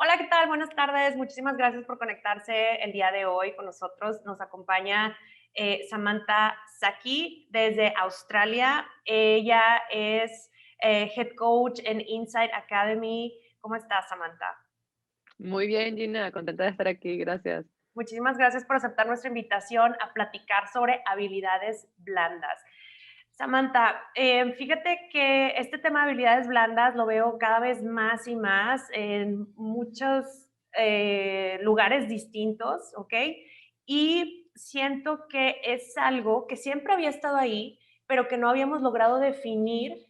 Hola, ¿qué tal? Buenas tardes. Muchísimas gracias por conectarse el día de hoy con nosotros. Nos acompaña Samantha Saki desde Australia. Ella es Head Coach en Insight Academy. ¿Cómo estás, Samantha? Muy bien, Gina, contenta de estar aquí, gracias. Muchísimas gracias por aceptar nuestra invitación a platicar sobre habilidades blandas. Samantha, fíjate que este tema de habilidades blandas lo veo cada vez más y más en muchos lugares distintos, ¿ok? Y siento que es algo que siempre había estado ahí, pero que no habíamos logrado definir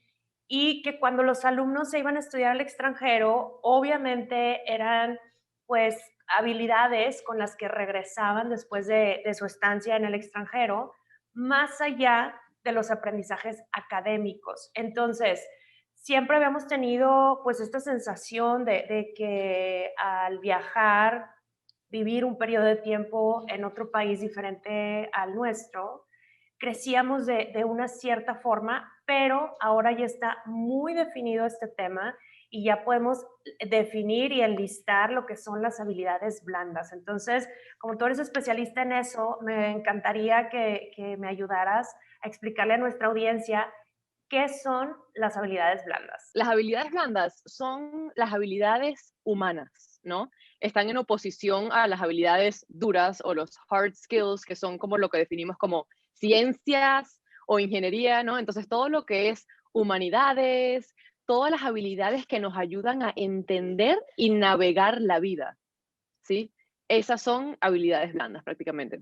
y que cuando los alumnos se iban a estudiar al extranjero, obviamente eran pues habilidades con las que regresaban después de su estancia en el extranjero, más allá de los aprendizajes académicos. Entonces, siempre habíamos tenido pues esta sensación de que al viajar, vivir un periodo de tiempo en otro país diferente al nuestro, crecíamos de una cierta forma, pero ahora ya está muy definido este tema y ya podemos definir y enlistar lo que son las habilidades blandas. Entonces, como tú eres especialista en eso, me encantaría que me ayudaras a explicarle a nuestra audiencia qué son las habilidades blandas. Las habilidades blandas son las habilidades humanas, ¿no? Están en oposición a las habilidades duras o los hard skills, que son como lo que definimos como ciencias o ingeniería, ¿no? Entonces, todo lo que es humanidades, todas las habilidades que nos ayudan a entender y navegar la vida, ¿sí? Esas son habilidades blandas prácticamente.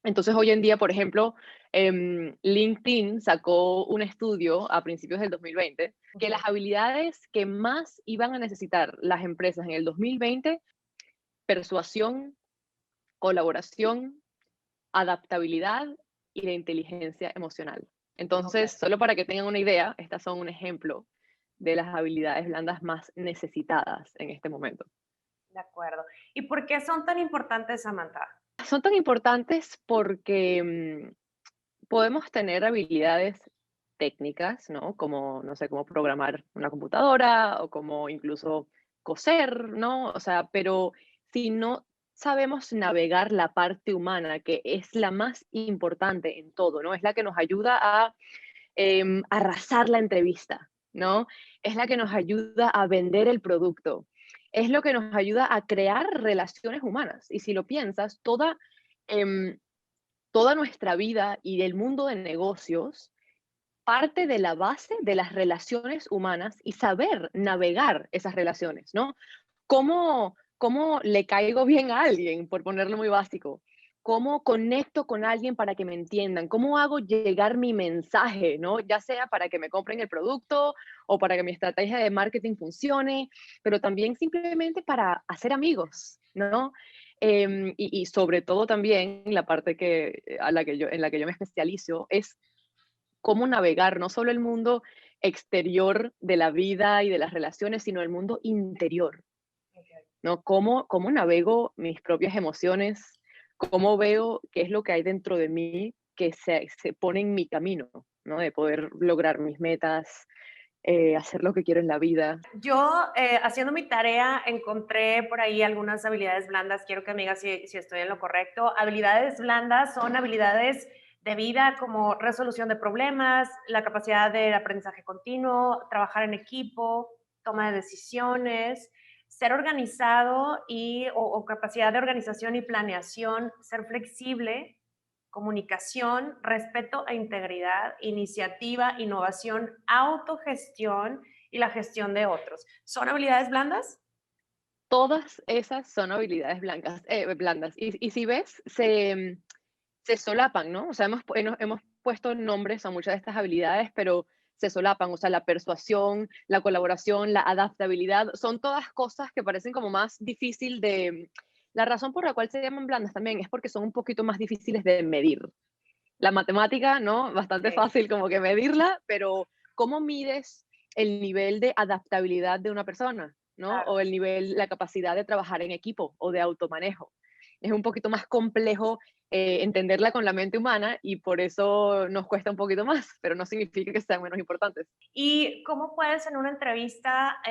Entonces, hoy en día, por ejemplo, LinkedIn sacó un estudio a principios del 2020 que Okay. las habilidades que más iban a necesitar las empresas en el 2020, persuasión, colaboración, adaptabilidad y la inteligencia emocional. Ok, Entonces, solo para que tengan una idea, estas son un ejemplo de las habilidades blandas más necesitadas en este momento. de acuerdo. ¿Y por qué son tan importantes, Samantha? Son tan importantes porque podemos tener habilidades técnicas, ¿no? Como, no sé, cómo programar una computadora o como incluso coser, ¿no? O sea, pero si no sabemos navegar la parte humana, que es la más importante en todo, ¿no? Es la que nos ayuda a arrasar la entrevista, ¿no? Es la que nos ayuda a vender el producto. Es lo que nos ayuda a crear relaciones humanas. Y si lo piensas, em, toda nuestra vida y del mundo de negocios parte de la base de las relaciones humanas y saber navegar esas relaciones, ¿no? ¿Cómo le caigo bien a alguien, por ponerlo muy básico? ¿Cómo conecto con alguien para que me entiendan? ¿Cómo hago llegar mi mensaje, ¿no? Ya sea para que me compren el producto o para que mi estrategia de marketing funcione, pero también simplemente para hacer amigos, ¿no? Y sobre todo también la parte en la que yo me especializo es cómo navegar no solo el mundo exterior de la vida y de las relaciones, sino el mundo interior, Okay. ¿no? ¿Cómo navego mis propias emociones? ¿Cómo veo qué es lo que hay dentro de mí que se pone en mi camino, ¿no? De poder lograr mis metas, hacer lo que quiero en la vida. Yo, haciendo mi tarea, encontré por ahí algunas habilidades blandas. Quiero que me digas si estoy en lo correcto. Habilidades blandas son habilidades de vida como resolución de problemas, la capacidad de aprendizaje continuo, trabajar en equipo, toma de decisiones, ser organizado o capacidad de organización y planeación, ser flexible, comunicación, respeto e integridad, iniciativa, innovación, autogestión y la gestión de otros. ¿Son habilidades blandas? Todas esas son habilidades blandas. Y si ves, se solapan, ¿no? O sea, hemos puesto nombres a muchas de estas habilidades, pero se solapan, o sea, la persuasión, la colaboración, la adaptabilidad, son todas cosas que parecen como más difícil de... La razón por la cual se llaman blandas también es porque son un poquito más difíciles de medir. La matemática, ¿no? Bastante Sí, fácil como que medirla, pero ¿cómo mides el nivel de adaptabilidad de una persona, ¿no? claro. O el nivel, la capacidad de trabajar en equipo o de automanejo. Es un poquito más complejo entenderla con la mente humana y por eso nos cuesta un poquito más, pero no significa que sean menos importantes. ¿Y cómo puedes en una entrevista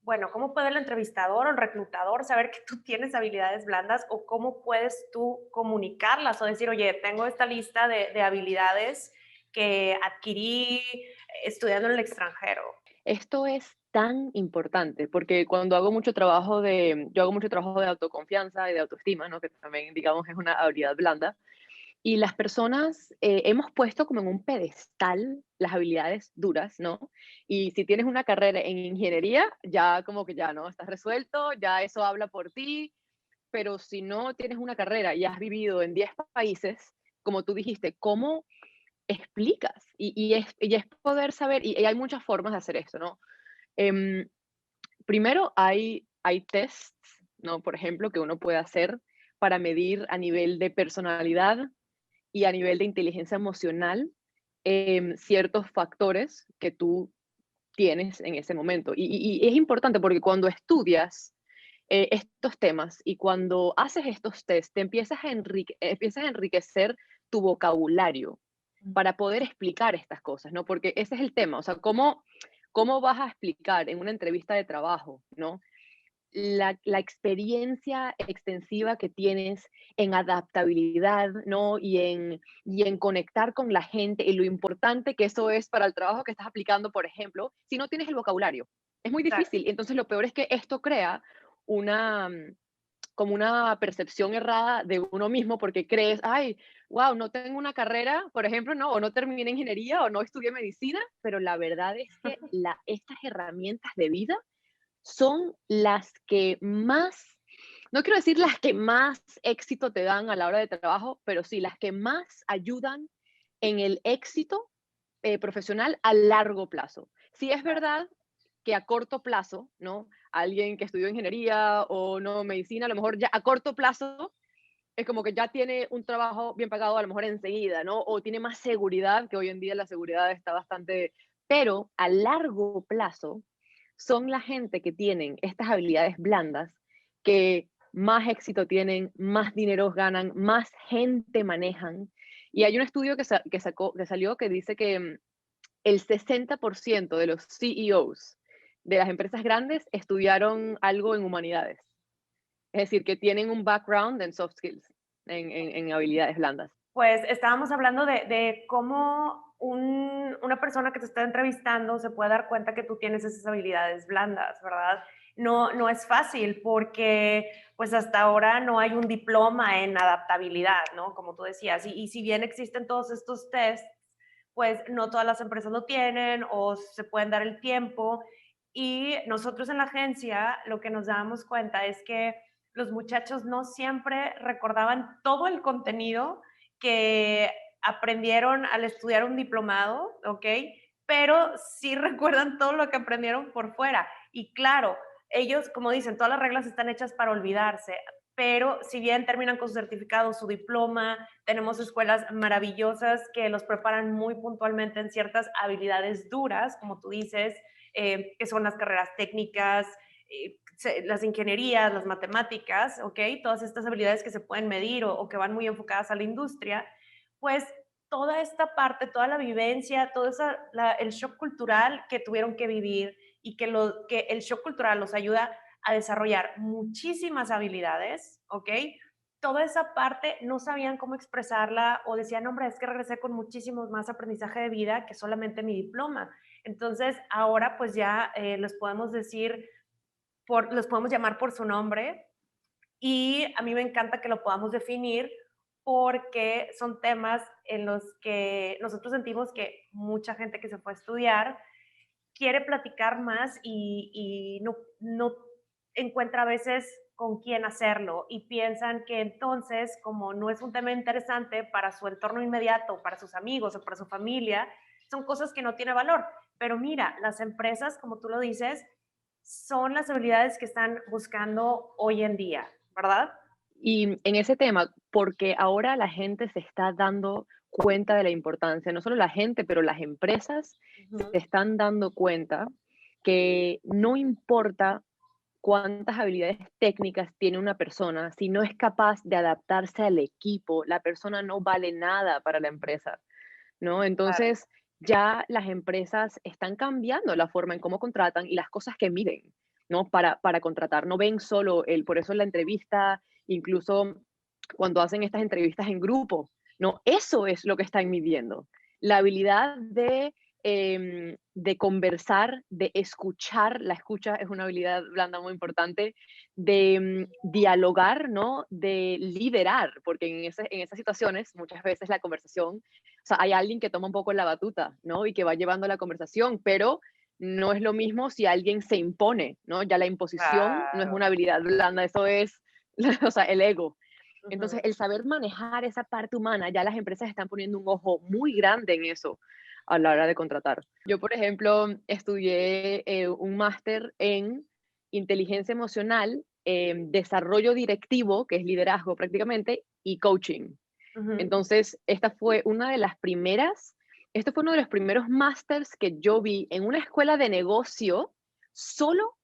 Bueno, ¿cómo puede el entrevistador o el reclutador saber que tú tienes habilidades blandas o cómo puedes tú comunicarlas o decir, oye, tengo esta lista de habilidades que adquirí estudiando en el extranjero? Esto es tan importante porque cuando hago mucho trabajo yo hago mucho trabajo de autoconfianza y de autoestima, ¿no? Que también, digamos, es una habilidad blanda. Y las personas hemos puesto como en un pedestal las habilidades duras, ¿no? Y si tienes una carrera en ingeniería, ya como que ya, ¿no? Estás resuelto, ya eso habla por ti, pero si no tienes una carrera y has vivido en 10 países, como tú dijiste, ¿cómo explicas? Y es poder saber, y hay muchas formas de hacer esto, ¿no? Em, Primero hay tests, ¿no? Por ejemplo, que uno puede hacer para medir a nivel de personalidad y a nivel de inteligencia emocional ciertos factores que tú tienes en ese momento. Y es importante porque cuando estudias estos temas y cuando haces estos tests, te empiezas a enriquecer tu vocabulario para poder explicar estas cosas, ¿no? Porque ese es el tema, o sea, ¿cómo vas a explicar en una entrevista de trabajo, ¿no? La experiencia extensiva que tienes en adaptabilidad, ¿no? Y en conectar con la gente y lo importante que eso es para el trabajo que estás aplicando, por ejemplo, si no tienes el vocabulario. Es muy Exacto. difícil. Entonces, lo peor es que esto crea una, como una percepción errada de uno mismo porque crees, ay, wow, no tengo una carrera, por ejemplo, no, o no terminé ingeniería o no estudié medicina, pero la verdad es que estas herramientas de vida son las que más, no quiero decir las que más éxito te dan a la hora de trabajo, pero sí las que más ayudan en el éxito profesional a largo plazo. Sí es verdad que a corto plazo, ¿no? Alguien que estudió ingeniería o no medicina, a lo mejor ya a corto plazo es como que ya tiene un trabajo bien pagado a lo mejor enseguida, ¿no? O tiene más seguridad, que hoy en día la seguridad está bastante, pero a largo plazo son la gente que tienen estas habilidades blandas que más éxito tienen, más dinero ganan, más gente manejan. Y hay un estudio que salió que dice que el 60% de los CEOs de las empresas grandes estudiaron algo en humanidades. Es decir, que tienen un background en soft skills, en habilidades blandas. Pues estábamos hablando de cómo una persona que te está entrevistando se puede dar cuenta que tú tienes esas habilidades blandas, ¿verdad? No, no es fácil porque pues hasta ahora no hay un diploma en adaptabilidad, ¿no? Como tú decías. Y si bien existen todos estos tests, pues no todas las empresas lo tienen o se pueden dar el tiempo. Y nosotros en la agencia lo que nos dábamos cuenta es que los muchachos no siempre recordaban todo el contenido que aprendieron al estudiar un diplomado, ¿ok? Pero sí recuerdan todo lo que aprendieron por fuera. Y claro, ellos, como dicen, todas las reglas están hechas para olvidarse, pero si bien terminan con su certificado, su diploma, tenemos escuelas maravillosas que los preparan muy puntualmente en ciertas habilidades duras, como tú dices, que son las carreras técnicas, las ingenierías, las matemáticas, ¿ok? Todas estas habilidades que se pueden medir o que van muy enfocadas a la industria, pues toda esta parte, toda la vivencia, todo el shock cultural que tuvieron que vivir y que el shock cultural los ayuda a desarrollar muchísimas habilidades, ¿ok? Toda esa parte no sabían cómo expresarla o decían, hombre, es que regresé con muchísimo más aprendizaje de vida que solamente mi diploma. Entonces, ahora pues ya les podemos decir, los podemos llamar por su nombre y a mí me encanta que lo podamos definir porque son temas en los que nosotros sentimos que mucha gente que se fue a estudiar quiere platicar más y no encuentra a veces con quién hacerlo y piensan que entonces, como no es un tema interesante para su entorno inmediato, para sus amigos o para su familia, son cosas que no tiene valor. Pero mira, las empresas, como tú lo dices, son las habilidades que están buscando hoy en día, ¿verdad? Y en ese tema, porque ahora la gente se está dando cuenta de la importancia, no solo la gente, pero las empresas se Ujú. están dando cuenta que no importa cuántas habilidades técnicas tiene una persona, si no es capaz de adaptarse al equipo, la persona no vale nada para la empresa, ¿no? Claro. Entonces, ya las empresas están cambiando la forma en cómo contratan y las cosas que miden. ¿no? Para contratar. No ven solo por eso la entrevista, incluso cuando hacen estas entrevistas en grupo, ¿no? Eso es lo que están midiendo. La habilidad de conversar, de escuchar, la escucha es una habilidad blanda muy importante, de dialogar, ¿no? De liderar, porque en esas situaciones muchas veces la conversación, o sea, hay alguien que toma un poco la batuta, ¿no? Y que va llevando la conversación, pero no es lo mismo si alguien se impone, ¿no? Ya la imposición no es Claro. una habilidad blanda, eso es, o sea, el ego. Entonces, Ujú. el saber manejar esa parte humana, ya las empresas están poniendo un ojo muy grande en eso a la hora de contratar. Yo, por ejemplo, estudié un máster en inteligencia emocional, desarrollo directivo, que es liderazgo prácticamente, y coaching. Ujú. Entonces, este fue uno de los primeros másters que yo vi en una escuela de negocio solo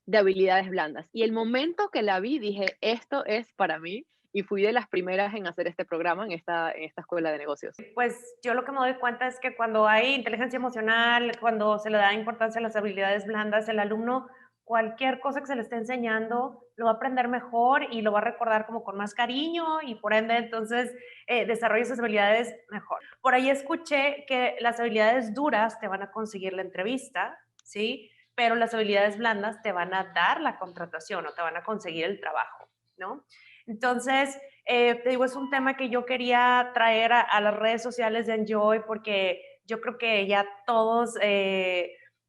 de habilidades blandas. Y el momento que la vi, dije, esto es para mí, y fui de las primeras en hacer este programa en esta escuela de negocios. Pues yo lo que me doy cuenta es que cuando hay inteligencia emocional, cuando se le da importancia a las habilidades blandas, el alumno, cualquier cosa que se le esté enseñando, lo va a aprender mejor y lo va a recordar como con más cariño y por ende entonces desarrolla esas habilidades mejor. Por ahí escuché que las habilidades duras te van a conseguir la entrevista, ¿sí? Pero las habilidades blandas te van a dar la contratación o te van a conseguir el trabajo, ¿no? Entonces, te digo, es un tema que yo quería traer a las redes sociales de Enjoy porque yo creo que ya todos,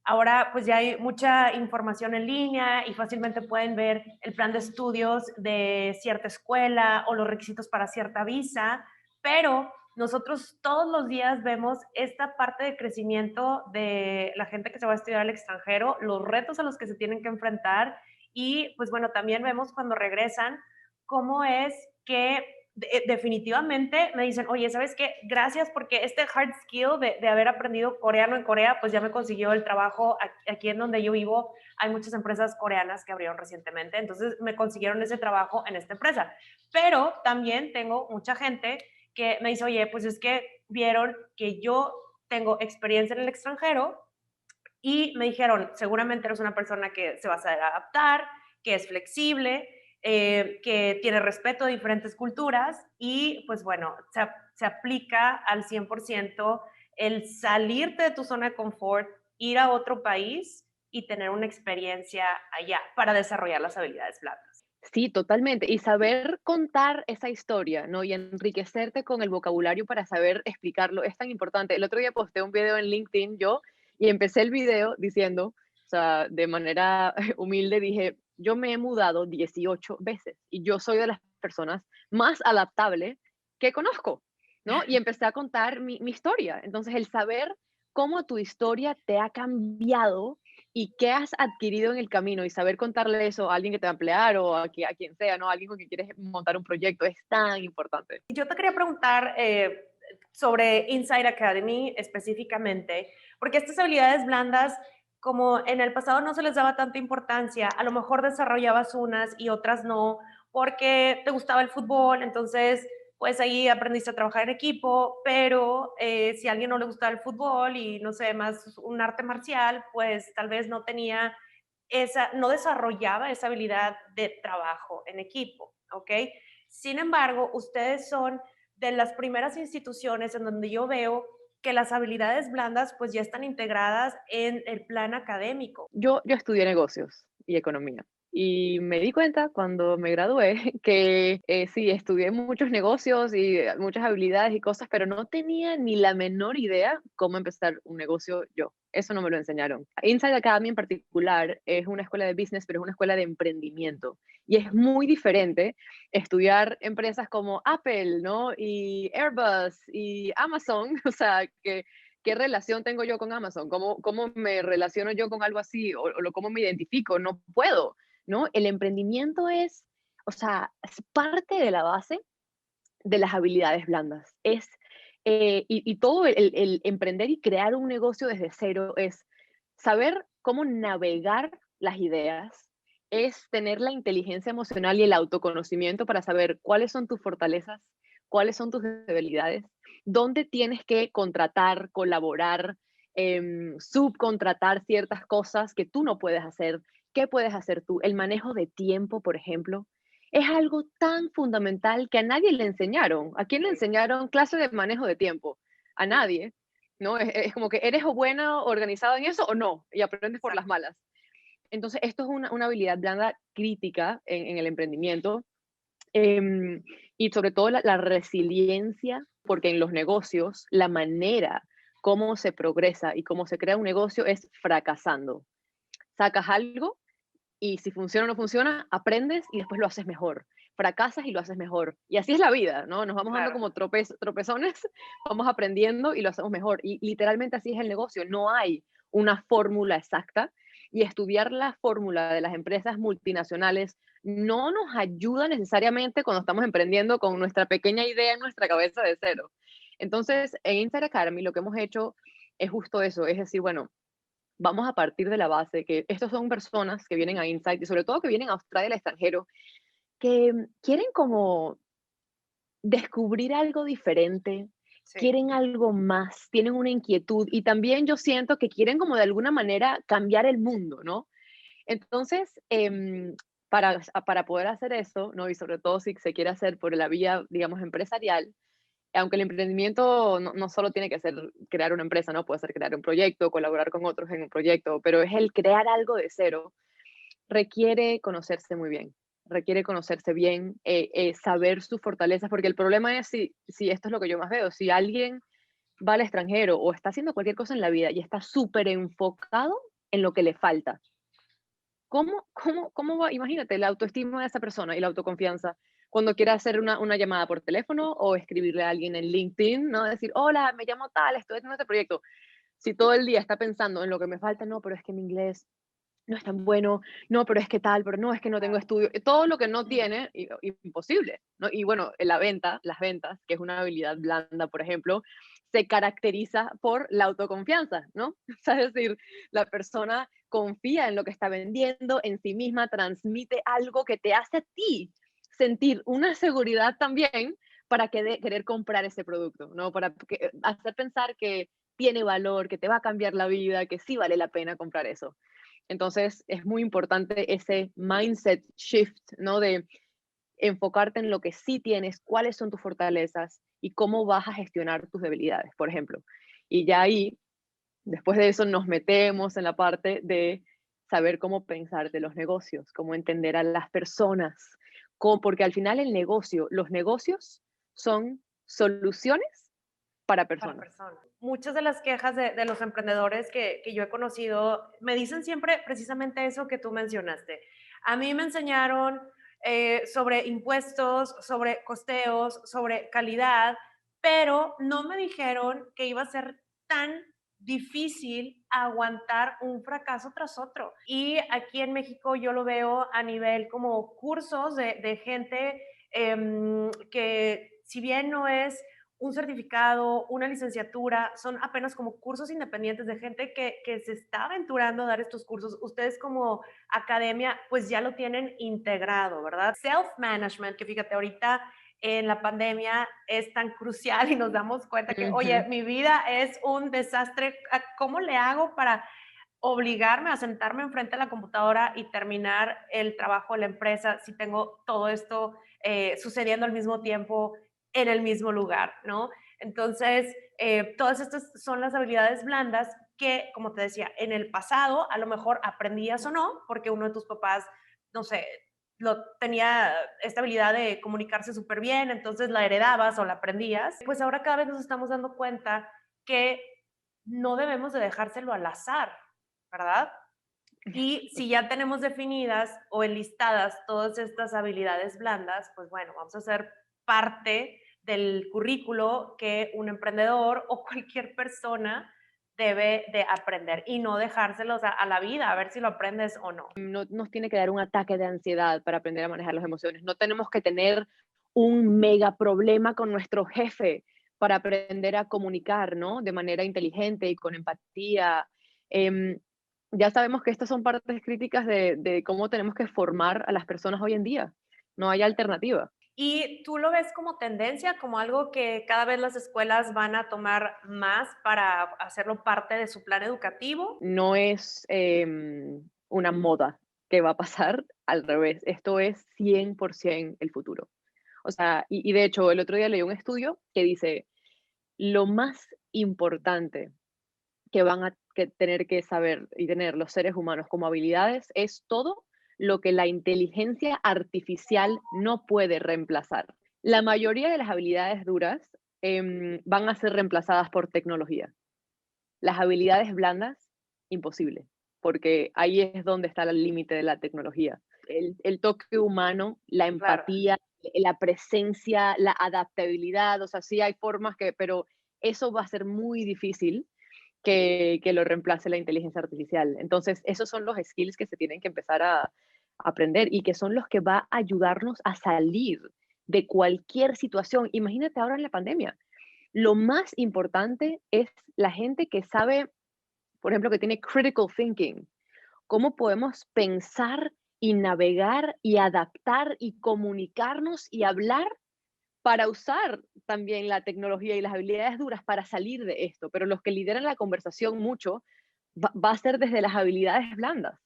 ahora pues ya hay mucha información en línea y fácilmente pueden ver el plan de estudios de cierta escuela o los requisitos para cierta visa, pero nosotros todos los días vemos esta parte de crecimiento de la gente que se va a estudiar al extranjero, los retos a los que se tienen que enfrentar y pues bueno, también vemos cuando regresan cómo es que definitivamente me dicen, oye, ¿sabes qué? Gracias porque este hard skill de haber aprendido coreano en Corea, pues ya me consiguió el trabajo aquí en donde yo vivo. Hay muchas empresas coreanas que abrieron recientemente, entonces me consiguieron ese trabajo en esta empresa. Pero también tengo mucha gente que me dice, oye, pues es que vieron que yo tengo experiencia en el extranjero y me dijeron, seguramente eres una persona que se va a saber adaptar, que es flexible, que tiene respeto a diferentes culturas y pues bueno, se aplica al 100% el salirte de tu zona de confort, ir a otro país y tener una experiencia allá para desarrollar las habilidades blandas. Sí, totalmente. Y saber contar esa historia, ¿no? Y enriquecerte con el vocabulario para saber explicarlo es tan importante. El otro día posté un video en LinkedIn yo y empecé el video diciendo, o sea, de manera humilde dije, yo me he mudado 18 veces y yo soy de las personas más adaptables que conozco, ¿no? Y empecé a contar mi historia. Entonces, el saber cómo tu historia te ha cambiado y qué has adquirido en el camino y saber contarle eso a alguien que te va a emplear o a quien sea, ¿no? A alguien con quien quieres montar un proyecto es tan importante. Yo te quería preguntar sobre Inside Academy específicamente, porque estas habilidades blandas, como en el pasado no se les daba tanta importancia, a lo mejor desarrollabas unas y otras no, porque te gustaba el fútbol, entonces pues ahí aprendiste a trabajar en equipo, pero si a alguien no le gustaba el fútbol y no sé, más un arte marcial, pues tal vez no tenía no desarrollaba esa habilidad de trabajo en equipo, ¿ok? Sin embargo, ustedes son de las primeras instituciones en donde yo veo que las habilidades blandas pues ya están integradas en el plan académico. Yo estudié negocios y economía. Y me di cuenta cuando me gradué que sí, estudié muchos negocios y muchas habilidades y cosas, pero no tenía ni la menor idea cómo empezar un negocio yo. Eso no me lo enseñaron. Inside Academy en particular es una escuela de business, pero es una escuela de emprendimiento. Y es muy diferente estudiar empresas como Apple, ¿no? Y Airbus y Amazon, o sea, que ¿qué relación tengo yo con Amazon? ¿Cómo me relaciono yo con algo así? ¿O cómo me identifico? No puedo, ¿no? El emprendimiento o sea, es parte de la base de las habilidades blandas. Y todo el emprender y crear un negocio desde cero es saber cómo navegar las ideas, es tener la inteligencia emocional y el autoconocimiento para saber cuáles son tus fortalezas, cuáles son tus debilidades, dónde tienes que contratar, colaborar, subcontratar ciertas cosas que tú no puedes hacer, ¿Qué puedes hacer tú? El manejo de tiempo, por ejemplo, es algo tan fundamental que a nadie le enseñaron. ¿A quién le Sí, enseñaron clase de manejo de tiempo? A sí, nadie, ¿no? Es como que eres o buena, organizada en eso o no, y aprendes por las exacto. malas. Entonces, esto es una habilidad blanda crítica en el emprendimiento. Y sobre todo la resiliencia, porque en los negocios la manera cómo se progresa y cómo se crea un negocio es fracasando. Sacas algo y si funciona o no funciona, aprendes y después lo haces mejor. Fracasas y lo haces mejor. Y así es la vida, ¿no? Nos vamos dando Claro. como tropezones, vamos aprendiendo y lo hacemos mejor. Y literalmente así es el negocio. No hay una fórmula exacta y estudiar la fórmula de las empresas multinacionales no nos ayuda necesariamente cuando estamos emprendiendo con nuestra pequeña idea en nuestra cabeza de cero. Entonces, en Insight Academy lo que hemos hecho es justo eso, es decir, bueno, vamos a partir de la base que estos son personas que vienen a Insight y sobre todo que vienen a Australia al extranjero, que quieren como descubrir algo diferente, Sí. quieren algo más, tienen una inquietud y también yo siento que quieren como de alguna manera cambiar el mundo, ¿no? Entonces, para poder hacer eso, ¿no? Y sobre todo si se quiere hacer por la vía, digamos, empresarial, aunque el emprendimiento no solo tiene que ser crear una empresa, ¿no? Puede ser crear un proyecto, colaborar con otros en un proyecto, pero es el crear algo de cero, requiere conocerse muy bien, requiere conocerse bien, saber sus fortalezas, porque el problema es si esto es lo que yo más veo, si alguien va al extranjero o está haciendo cualquier cosa en la vida y está súper enfocado en lo que le falta, ¿cómo va? Imagínate la autoestima de esa persona y la autoconfianza cuando quiera hacer una llamada por teléfono o escribirle a alguien en LinkedIn, ¿no? Decir, hola, me llamo tal, estoy haciendo este proyecto. Si todo el día está pensando en lo que me falta, no, pero es que mi inglés no es tan bueno, no, pero es que tal, pero no, es que no tengo estudio, todo lo que no tiene, imposible, ¿no? Y bueno, la venta, las ventas, que es una habilidad blanda, por ejemplo, se caracteriza por la autoconfianza, ¿no? O sea, es decir, la persona confía en lo que está vendiendo, en sí misma, transmite algo que te hace a ti sentir una seguridad también para querer comprar ese producto, ¿no? Para hacer pensar que tiene valor, que te va a cambiar la vida, que sí vale la pena comprar eso. Entonces, es muy importante ese mindset shift, ¿no? De enfocarte en lo que sí tienes, cuáles son tus fortalezas y cómo vas a gestionar tus debilidades, por ejemplo. Y ya ahí, después de eso, nos metemos en la parte de saber cómo pensar de los negocios, cómo entender a las personas, porque al final los negocios son soluciones para Para personas. personas. Muchas de las quejas de los emprendedores que yo he conocido me dicen siempre precisamente eso que tú mencionaste. A mí me enseñaron sobre impuestos, sobre costeos, sobre calidad, pero no me dijeron que iba a ser tan difícil aguantar un fracaso tras otro. Y aquí en México yo lo veo a nivel como cursos de gente que si bien no es un certificado, una licenciatura, son apenas como cursos independientes de gente que se está aventurando a dar estos cursos. Ustedes como academia, pues ya lo tienen integrado, ¿verdad? Self-management, que fíjate, ahorita en la pandemia es tan crucial y nos damos cuenta que, oye, Ujú. mi vida es un desastre. ¿Cómo le hago para obligarme a sentarme enfrente de la computadora y terminar el trabajo de la empresa si tengo todo esto sucediendo al mismo tiempo en el mismo lugar, ¿no? Entonces, todas estas son las habilidades blandas que, como te decía, en el pasado a lo mejor aprendías o no, porque uno de tus papás, no sé, tenía esta habilidad de comunicarse súper bien, entonces la heredabas o la aprendías. Pues ahora cada vez nos estamos dando cuenta que no debemos de dejárselo al azar, ¿verdad? Y si ya tenemos definidas o enlistadas todas estas habilidades blandas, pues bueno, vamos a hacer parte del currículo que un emprendedor o cualquier persona debe de aprender y no dejárselos a la vida, a ver si lo aprendes o no. No nos tiene que dar un ataque de ansiedad para aprender a manejar las emociones. No tenemos que tener un mega problema con nuestro jefe para aprender a comunicar, ¿no? De manera inteligente y con empatía. Em, ya sabemos que estas son partes críticas de cómo tenemos que formar a las personas hoy en día. No hay alternativa. ¿Y tú lo ves como tendencia, como algo que cada vez las escuelas van a tomar más para hacerlo parte de su plan educativo? No es una moda. que va a pasar al revés. Esto es 100% el futuro. O sea, y de hecho, el otro día leí un estudio que dice, lo más importante que van a tener que saber y tener los seres humanos como habilidades es todo lo que la inteligencia artificial no puede reemplazar. La mayoría de las habilidades duras van a ser reemplazadas por tecnología. Las habilidades blandas, imposible, porque ahí es donde está el límite de la tecnología. El toque humano, la Claro. empatía, la presencia, la adaptabilidad, o sea, sí hay formas que, pero eso va a ser muy difícil que lo reemplace la inteligencia artificial. Entonces, esos son los skills que se tienen que empezar a aprender y que son los que va a ayudarnos a salir de cualquier situación. Imagínate ahora en la pandemia. Lo más importante es la gente que sabe, por ejemplo, que tiene critical thinking. ¿Cómo podemos pensar y navegar y adaptar y comunicarnos y hablar para usar también la tecnología y las habilidades duras para salir de esto? Pero los que lideran la conversación mucho va a ser desde las habilidades blandas,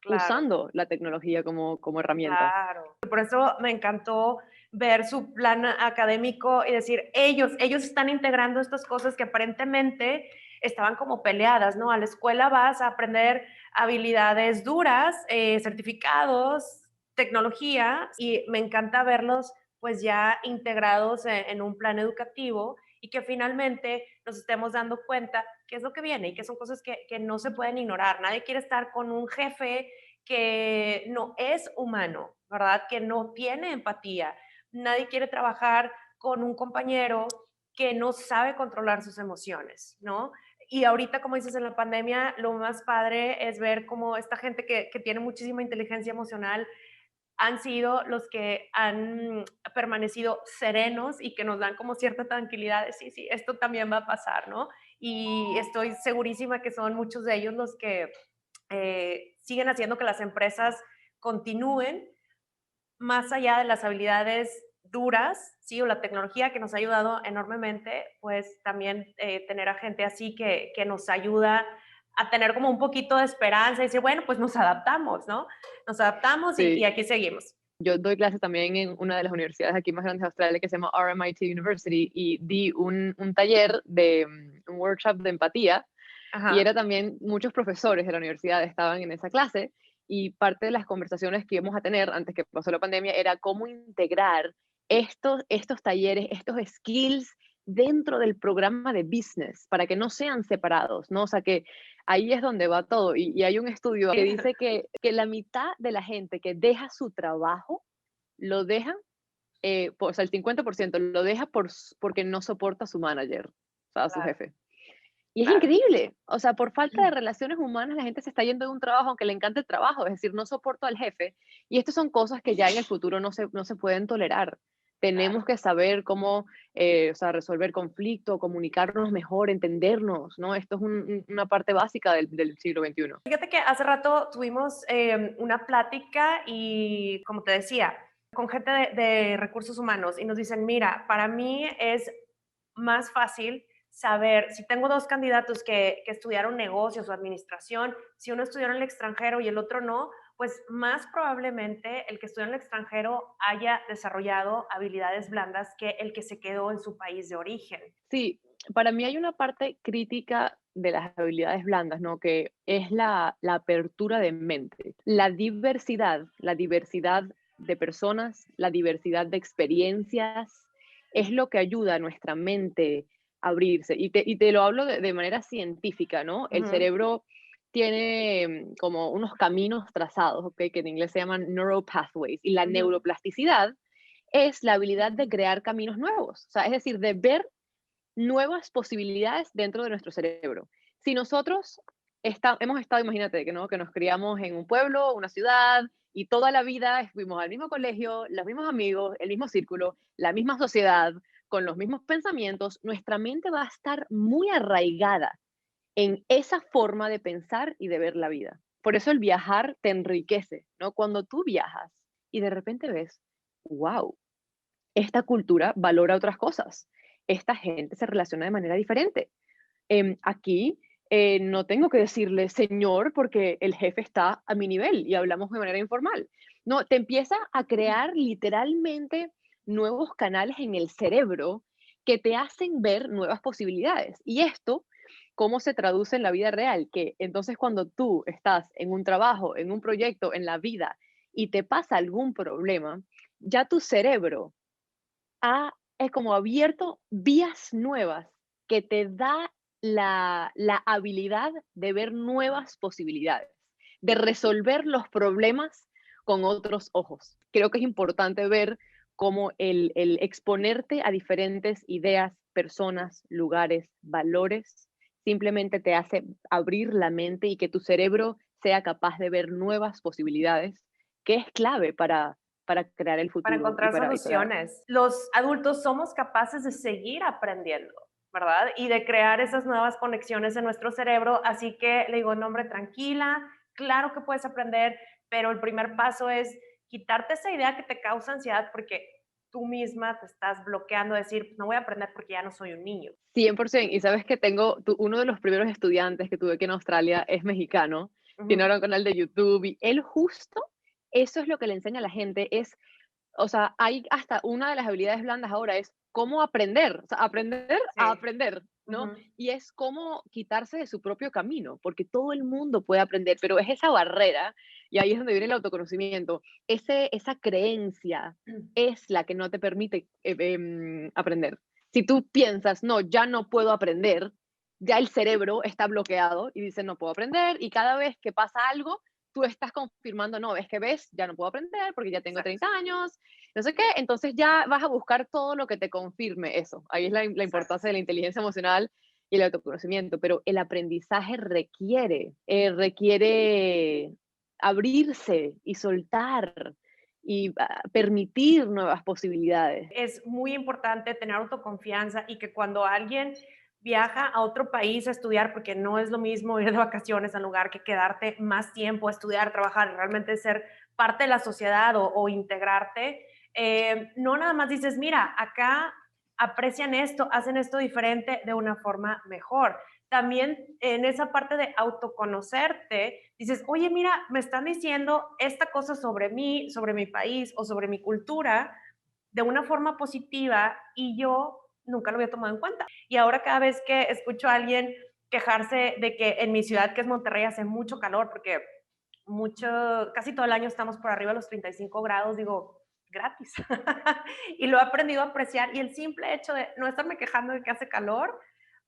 Claro. usando la tecnología como herramienta. Claro. Por eso me encantó ver su plan académico y decir, ellos están integrando estas cosas que aparentemente estaban como peleadas, ¿no? A la escuela vas a aprender habilidades duras, certificados, tecnología, y me encanta verlos pues ya integrados en un plan educativo y que finalmente nos estemos dando cuenta qué es lo que viene y que son cosas que no se pueden ignorar. Nadie quiere estar con un jefe que no es humano, ¿verdad? Que no tiene empatía. Nadie quiere trabajar con un compañero que no sabe controlar sus emociones, ¿no? Y ahorita, como dices, en la pandemia, lo más padre es ver cómo esta gente que tiene muchísima inteligencia emocional han sido los que han permanecido serenos y que nos dan como cierta tranquilidad de sí, sí, esto también va a pasar, ¿no? Y estoy segurísima que son muchos de ellos los que siguen haciendo que las empresas continúen más allá de las habilidades duras, sí, o la tecnología que nos ha ayudado enormemente, pues también tener a gente así que nos ayuda a tener como un poquito de esperanza y decir, bueno, pues nos adaptamos, ¿no? Nos adaptamos y Sí, aquí seguimos. yo doy clases también en una de las universidades aquí más grandes de Australia que se llama RMIT University y di un taller de un workshop de empatía y Ajá, era también muchos profesores de la universidad estaban en esa clase y parte de las conversaciones que íbamos a tener antes que pasó la pandemia era cómo integrar estos talleres, estos skills dentro del programa de business para que no sean separados, ¿no? O sea que ahí es donde va todo y hay un estudio que dice que la mitad de la gente que deja su trabajo lo deja, o sea, el 50% lo deja porque no soporta a su manager, o sea, a su claro, jefe. Y es claro. increíble, o sea, por falta de relaciones humanas la gente se está yendo de un trabajo aunque le encante el trabajo, es decir, no soporto al jefe. Y estas son cosas que ya en el futuro no se pueden tolerar. Tenemos que saber cómo, o sea, resolver conflicto, comunicarnos mejor, entendernos, ¿no? Esto es una parte básica del siglo XXI. Fíjate que hace rato tuvimos una plática y, como te decía, con gente de recursos humanos y nos dicen, mira, para mí es más fácil saber si tengo dos candidatos que estudiaron negocios o administración, si uno estudió en el extranjero y el otro no, pues más probablemente el que estudió en el extranjero haya desarrollado habilidades blandas que el que se quedó en su país de origen. Sí, para mí hay una parte crítica de las habilidades blandas, ¿no? Que es la apertura de mente, la diversidad de personas, la diversidad de experiencias, es lo que ayuda a nuestra mente a abrirse. Y te lo hablo de manera científica, ¿no? El Ujú, cerebro tiene como unos caminos trazados, ¿ok? Que en inglés se llaman neural pathways, y la ujú. neuroplasticidad es la habilidad de crear caminos nuevos, o sea, es decir, de ver nuevas posibilidades dentro de nuestro cerebro. Si nosotros hemos estado, imagínate, que, ¿no? Que nos criamos en un pueblo, una ciudad, y toda la vida fuimos al mismo colegio, los mismos amigos, el mismo círculo, la misma sociedad, con los mismos pensamientos, nuestra mente va a estar muy arraigada en esa forma de pensar y de ver la vida. Por eso el viajar te enriquece, ¿no? Cuando tú viajas y de repente ves, wow, esta cultura valora otras cosas. Esta gente se relaciona de manera diferente. Aquí no tengo que decirle señor porque el jefe está a mi nivel y hablamos de manera informal. No, te empieza a crear literalmente nuevos canales en el cerebro que te hacen ver nuevas posibilidades. Y esto, ¿cómo se traduce en la vida real? Que entonces cuando tú estás en un trabajo, en un proyecto, en la vida y te pasa algún problema, ya tu cerebro es como abierto vías nuevas que te da la habilidad de ver nuevas posibilidades, de resolver los problemas con otros ojos. Creo que es importante ver cómo el exponerte a diferentes ideas, personas, lugares, valores, simplemente te hace abrir la mente y que tu cerebro sea capaz de ver nuevas posibilidades, que es clave para crear el Para futuro encontrar soluciones. Los adultos somos capaces de seguir aprendiendo, ¿verdad? Y de crear esas nuevas conexiones en nuestro cerebro. Así que le digo, no, hombre, tranquila, claro que puedes aprender, pero el primer paso es quitarte esa idea que te causa ansiedad porque tú misma te estás bloqueando, decir, no voy a aprender porque ya no soy un niño. 100%. Y sabes que uno de los primeros estudiantes que tuve aquí en Australia es mexicano, tiene Ujú. ahora un canal de YouTube y él justo, eso es lo que le enseña a la gente, o sea, hay hasta una de las habilidades blandas ahora es cómo aprender, o sea, aprender a Sí. aprender, ¿no? Ujú. Y es cómo quitarse de su propio camino, porque todo el mundo puede aprender, pero es esa barrera, y ahí es donde viene el autoconocimiento, esa creencia es la que no te permite aprender. Si tú piensas, no, ya no puedo aprender, ya el cerebro está bloqueado y dice, no puedo aprender, y cada vez que pasa algo, tú estás confirmando, no, es que ves, ya no puedo aprender porque ya tengo Exacto, 30 años, no sé qué, entonces ya vas a buscar todo lo que te confirme eso. Ahí es la exacto. importancia de la inteligencia emocional y el autoconocimiento, pero el aprendizaje requiere abrirse y soltar y permitir nuevas posibilidades. Es muy importante tener autoconfianza y que cuando alguien viaja a otro país a estudiar, porque no es lo mismo ir de vacaciones al lugar que quedarte más tiempo a estudiar, trabajar, realmente ser parte de la sociedad o integrarte, no nada más dices, mira, acá aprecian esto, hacen esto diferente de una forma mejor. También en esa parte de autoconocerte, dices, oye, mira, me están diciendo esta cosa sobre mi país o sobre mi cultura, de una forma positiva y yo nunca lo había tomado en cuenta. Y ahora cada vez que escucho a alguien quejarse de que en mi ciudad, que es Monterrey, hace mucho calor, porque casi todo el año estamos por arriba de los 35 grados, digo, gratis. Y lo he aprendido a apreciar y el simple hecho de no estarme quejando de que hace calor,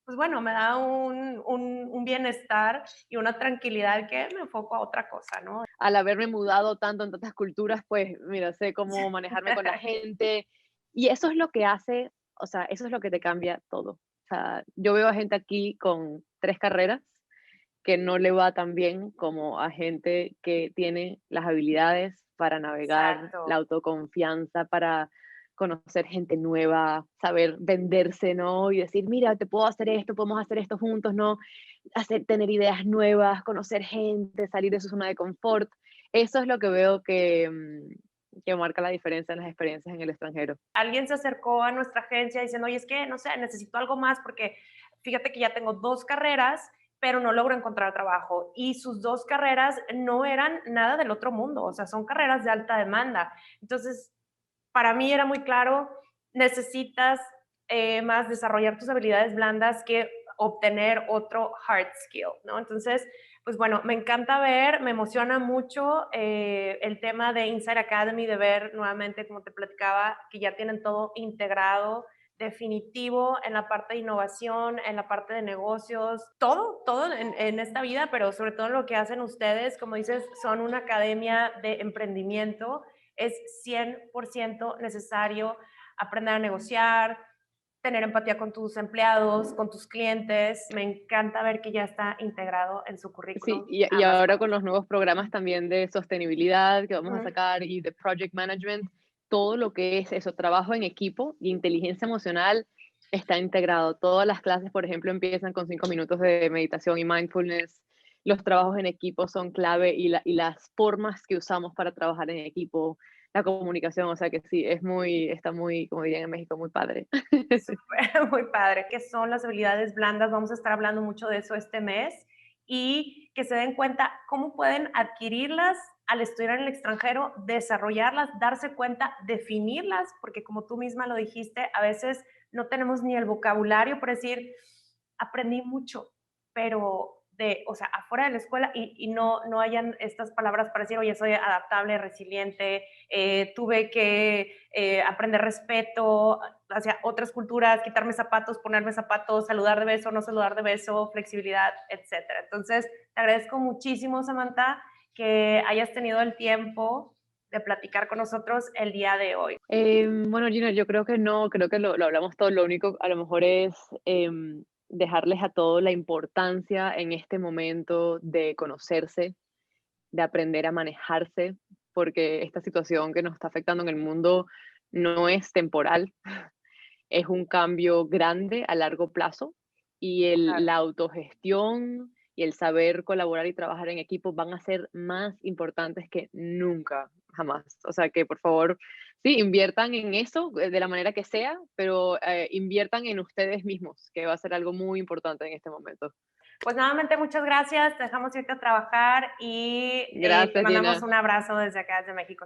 pues bueno, me da un bienestar y una tranquilidad que me enfoco a otra cosa, ¿no? Al haberme mudado tanto en tantas culturas, pues mira, sé cómo manejarme con la gente y eso es lo que hace, o sea, eso es lo que te cambia todo. O sea, yo veo a gente aquí con 3 carreras que no le va tan bien como a gente que tiene las habilidades para navegar, la Exacto. autoconfianza, para conocer gente nueva, saber venderse, ¿no? Y decir, mira, te puedo hacer esto, podemos hacer esto juntos, ¿no? Tener ideas nuevas, conocer gente, salir de su zona de confort. Eso es lo que veo que marca la diferencia en las experiencias en el extranjero. Alguien se acercó a nuestra agencia diciendo, oye, es que, no sé, necesito algo más porque fíjate que ya tengo 2 carreras, pero no logro encontrar trabajo. Y sus 2 carreras no eran nada del otro mundo, o sea, son carreras de alta demanda. Entonces, para mí era muy claro, necesitas más desarrollar tus habilidades blandas que obtener otro hard skill, ¿no? Entonces, pues bueno, me encanta ver, me emociona mucho el tema de Inside Academy, de ver nuevamente, como te platicaba, que ya tienen todo integrado, definitivo en la parte de innovación, en la parte de negocios, todo en esta vida, pero sobre todo en lo que hacen ustedes, como dices, son una academia de emprendimiento, es 100% necesario aprender a negociar, tener empatía con tus empleados, con tus clientes. Me encanta ver que ya está integrado en su Sí, currículum y ambas ahora con cosas. los nuevos programas también de sostenibilidad que vamos a Ujú. sacar y de project management, todo lo que es eso, trabajo en equipo y inteligencia emocional está integrado. Todas las clases, por ejemplo, empiezan con 5 minutos de meditación y mindfulness. Los trabajos en equipo son clave y las formas que usamos para trabajar en equipo. la comunicación, o sea que sí, está muy, como dirían en México, muy padre. Súper, muy padre. ¿Qué son las habilidades blandas? Vamos a estar hablando mucho de eso este mes y que se den cuenta cómo pueden adquirirlas al estudiar en el extranjero, desarrollarlas, darse cuenta, definirlas, porque como tú misma lo dijiste, a veces no tenemos ni el vocabulario para decir, aprendí mucho, pero o sea, afuera de la escuela y no hayan estas palabras para decir, oye, soy adaptable, resiliente, tuve que aprender respeto hacia otras culturas, quitarme zapatos, ponerme zapatos, saludar de beso, no saludar de beso, flexibilidad, etcétera. Entonces, te agradezco muchísimo, Samantha, que hayas tenido el tiempo de platicar con nosotros el día de hoy. Bueno, Gina, yo creo que no, creo que lo hablamos todo. Lo único a lo mejor es dejarles a todos la importancia en este momento de conocerse, de aprender a manejarse, porque esta situación que nos está afectando en el mundo no es temporal, es un cambio grande a largo plazo y Claro. la autogestión y el saber colaborar y trabajar en equipo van a ser más importantes que nunca, jamás. O sea que por favor, sí, inviertan en eso de la manera que sea, pero inviertan en ustedes mismos, que va a ser algo muy importante en este momento. Pues nuevamente muchas gracias, te dejamos irte a trabajar y te Gracias, mandamos Gina. un abrazo desde acá, desde México.